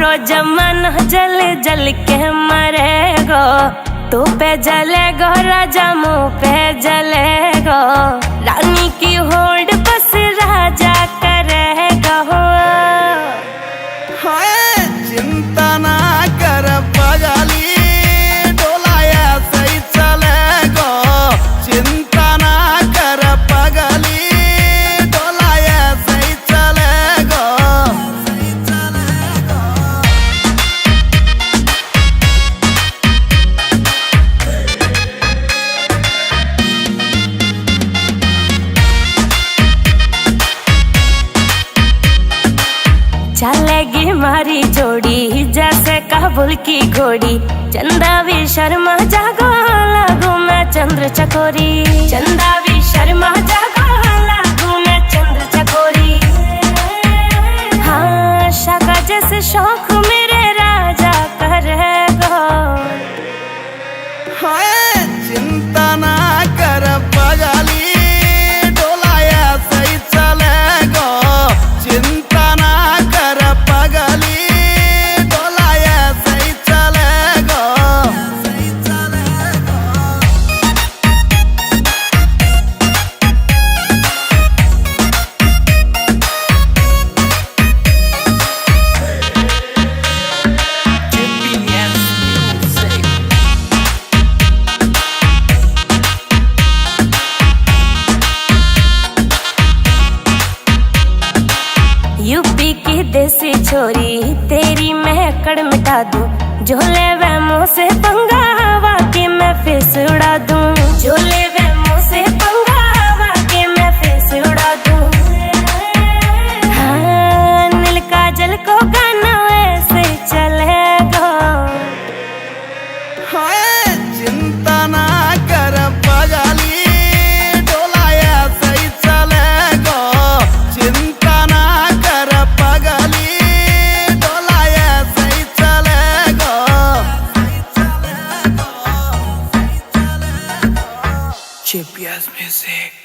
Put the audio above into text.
सारो जमाना जल जल के मरेगो। तू पे जलेगो राजा मुँह पे जलेगो। रानी की होड़ बस राजा करेगा। चिंता ना कर पगली, डोलाया सही चलेगो। चिंता ना कर पगली, डोलाया सही चलेगो। चलेगी मारी जोड़ी जैसे काबुल की घोड़ी। चंदा भी शर्मा जागो लागू मैं चंद्र चकोरी। चंदा भी शर्मा जागो लागू मैं चंद्र चकोरी। हाँ शाका जैसे शौक मेरे राजा करेगो। चिंता ना कर पगली, डोलाया सही चलेगो। चिंता ना कर पगली, डोलाया सही चलेगो। सही चलेगो। यूपी की देसी छोरी तेरी महकड़ मिटा दूं। झोले वे मुँह से पंगा हवा के मैं फेस उड़ा दूं। झोले वे मुँह से पंगा हवा के मैं फेस उड़ा दूं। हाँ नील काजल को गाना ऐसे चलेगा। चिंता ना कर पगली, डोलाया सही चलेगो। चिंता ना कर पगली, डोलाया सही चलेगो। GPS music.